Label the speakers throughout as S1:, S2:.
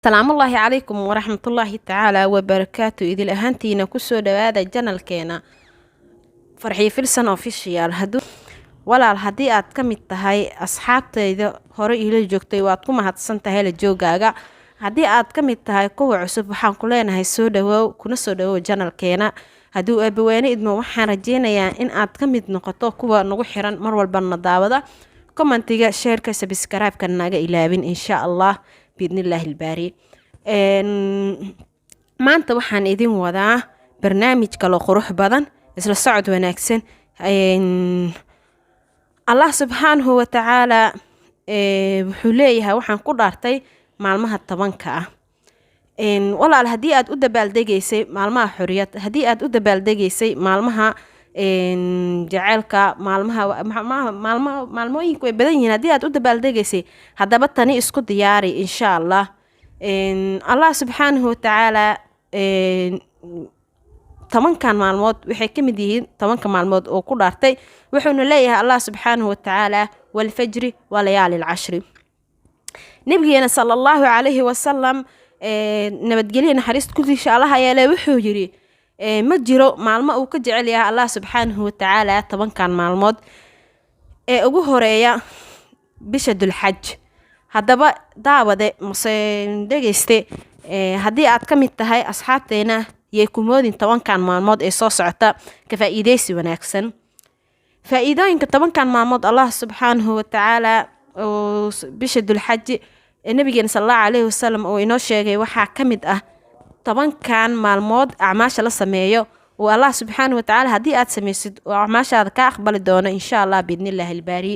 S1: Salaamu Allaahi calaykum waraxmatullaahi tacaala wabarakaatu idil ahaantiina kusoo dhawaada janalkeena Farxiyo Filsan Official walaal haddii aad ka mid tahay asxaabtayda hore ila joogtay waad ku mahadsan tahay la joogaaga haddii aad ka mid tahay kuwa cusub waxaan ku leenahay soo dhawow kuna soo dhawow janalkeena hadduu eebbaweene idmo waxaan rajeynayaa in aad ka mid noqoto kuwa nagu xiran mar walbana daawada commentiga shareka subscribe-ka naga ilaabin insha Allah biidnillaahi ilbaari maanta waxaan idin wadaa barnaamij kale qurux badan isla socod wanaagsan Allah subxaanahu wa tacaala wuxuu leeyahay waxaan ku dhaartay maalmaha 10ka ah walaal haddii aad u dabaaldegaysay maalmaha xorriyad haddii aad u dabaaldegaysay maalmaha jaceylka maalmooyinku way badan yihiin haddii aad u dabaaldegaysay haddaba tani isku diyaari insha Allah Allah subxaanahu wa tacaala 10kan maalmood waxay ka mid yihiin 10ka maalmood oo ku dhaartay wuxuuna leeyahay Allah subxaanahu wa tacaala wal fajri wa layaalil cashri nabigeena sallallahu alayhi wa sallam nabadgelyo naxariis ku insha Allah ayaa wuxuu yiri ma jiro maalmo uu ka jecel yahay Allah subxaanahu wa tacaala 10kan maalmood ee ugu horeeya bisha Dulxaj haddaba daawade dhageyste haddii aad ka mid tahay asxaabteena yay ku moodin 10kan maalmood ee soo socota ka faa'iideysi wanaagsan faa'iidooyinka 10kan maalmood Allah subxaanahu wa tacaala oo bisha Dulxaj nabigeena sallallahu alayhi wa sallam oo inoo sheegay waxaa ka mid ah 10kan maalmood acmaasha la sameeyo oo Allah subxaanahu wa tacaala haddii aad sameysid oo acmaashaada ka aqbali doono insha Allah biidnillaahi ilbaari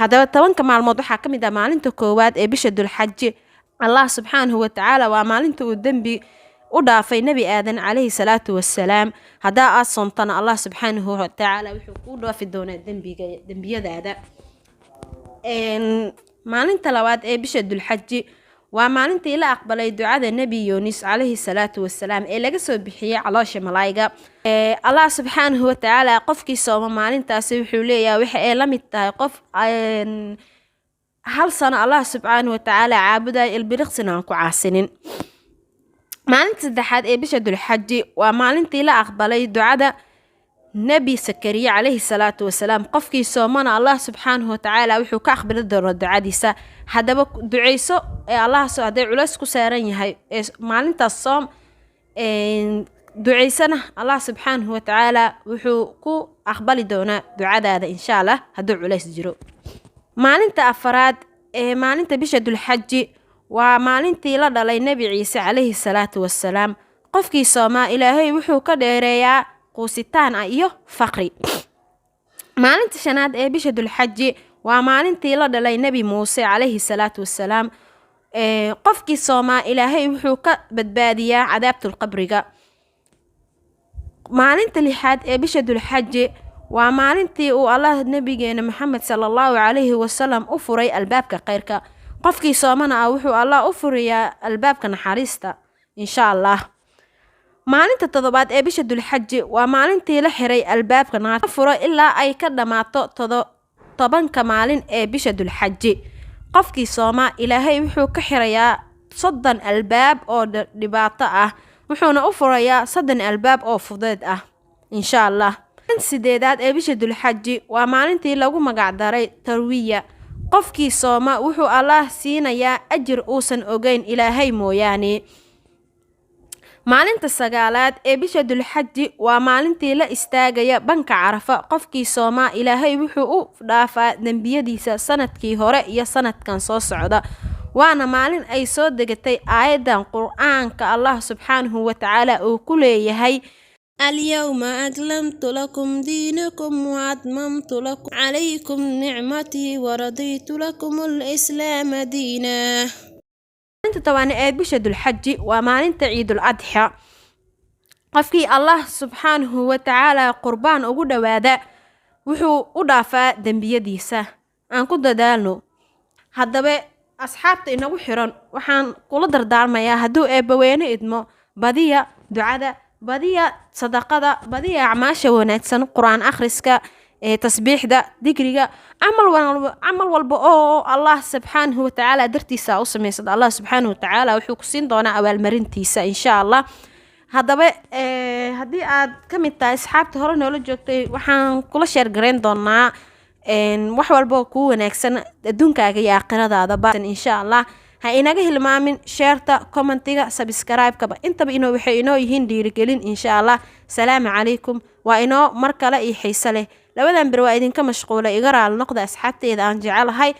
S1: haddaba 10ka maalmood waxaa ka mid ah maalinta koowaad ee bisha Dulxaj Allah subxaanahu wa tacaala waa maalinta uu dambi u dhaafay nabi aadan calayhi salaatu wassalaam haddaa aad soontana Allah subxaanahu wa tacaala wuxuu kuu dhaafi doonaa dembiyadaada maalinta labaad ee bisha Dulxaj waa maalintii la aqbalay ducada nabi Yunus calayhi salaatu wassalaam ee laga soo bixiyay caloosha malaayga Allah subxaanahu wa tacaala qofkii sooma maalintaasi wuxuu leeyahay waxa ay la mid tahay qof hal sano Allah subxaanahu wa tacaala caabuday ilbiriqsina aan ku caasinin maalinta saddexaad ee bisha Dulxaj waa maalintii la aqbalay ducada nabi Sakariya calayhi salaatu wassalaam qofkii soomana Allah subxaanahu wa tacaala wuxuu ka aqbali doonaa ducadiisa haddaba duceyso ee Allah soo haday culays ku saaran yahay maalintaas soom duceysana Allah subxaanahu wa tacaala wuxuu ku aqbali doonaa ducadaada insha Allah hadduu culays jiro maalinta afaraad ee maalinta bisha Dulxaj waa maalintii la dhalay nabi Ciise calayhi salaatu wassalaam qofkii sooma Ilaahay wuxuu ka dheereeyaa quusitaan iyo faqri maalinta shanaad ee bisha Dulxaj waa maalintii la dhalay nabi Muuse calayhi salaatu wassalaam qofkii sooma Ilaahay wuxuu ka badbaadiyaa cadaabtul qabriga maalinta lixaad ee bisha Dulxaj waa maalintii uu Allah nabigeena Muhammad sallallahu alayhi wa sallam u furay albaabka khayrka qofkii soomana wuxuu Allah u furayaa albaabka naxariista insha Allah maalinta toddobaad ee bisha Dulxaj waa maalintii la xiray albaabka naarta furo ilaa ay ka dhamaato 10ka maalin ee bisha Dulxaj qofkii sooma Ilaahay wuxuu ka xirayaa 30 albaab oo dhibaato ah wuxuuna u furayaa 30 albaab oo fudeed ah insha Allah sideedaad ee bisha Dulxaj waa maalintii lagu magac daray tarwiya qofkii sooma wuxuu Allah siinayaa ajir uusan ogeyn Ilaahay mooyaane maalinta sagaalaad ee bisha Dulxaj waa maalintii la istaagaya banka Carafa qofkii sooma Ilaahay wuxuu u dhaafaa dambiyadiisa sanadkii hore iyo sanadkan soo socda waana maalin ay soo degatay aayadan Qur'aanka Allah subxaanahu wa tacaala uu ku leeyahay اليوم أكملت لكم دينكم وأتممت لكم عليكم نعمتي ورضيت لكم الإسلام دينا maalinta toban ee bisha Dulxaj waa maalinta Ciidul Adxa qofkii Allah subxaanahu wa tacaala qurbaan ugu dhawaada wuxuu u dhaafaa dambiyadiisa aan ku dadaalno haddaba asxaabta inagu xiran waxaan kula dardaarmayaa hadduu eebbaweene idmo badiya ducada badiya sadaqada badiya acmaasha wanaagsan quraan akhriska tasbiixda dikriga camal walba oo allah subxaanahu watacaala dartiisa u samaysada allah subxaanahu watacaala wuxuu ku siin doonaa abaalmarintiisa insha allah. haddaba haddii aad ka mid tahay asxaabta hore noola joogtay waxaan kula sheergarayn doonaa wax walba oo kuu wanaagsan adduunkaaga iyo aakhiradaadaba insha allah. ha inaga hilmaamin sheerta, commentiga, subscribe-kaba intaba waxay inoo yihiin dhiirigelin insha allah. salaamu calaykum. waa inoo mar kale iyo xiise leh. labadan bir waa idinka mashquulay, iga raali noqda asxaabteeda aan jecelahay.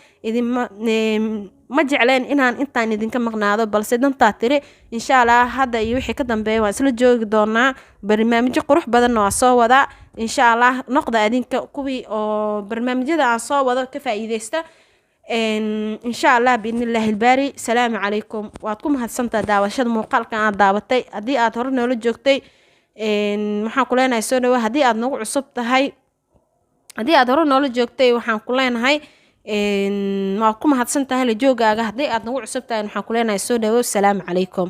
S1: ma jecleen inaan intaan idinka maqnaado, balse dantaa tiri insha allah. hadda iyo wixii ka dambeeya waan isla joogi doonaa. barnaamijyo qurux badan waa soo wadaa insha allah. noqda idinka kuwii oo barnaamijyada aan soo wado ka faa'iideysta insha allah biidnillaahi ilbaari. salaamu calaykum. waad ku mahadsantaha daawashada muuqaalkan aad daabatay. haddii aad hore noola joogtay waxaan ku leenahay soo dhawa. haddii aad nagu cusub tahay, haddii aad hore noola joogtay waxaan ku leenahay waad ku mahadsantahay la joogaaga. haddii aad nagu cusub tahay waxaan ku leenahay soo dhawo. salaamu calaykum.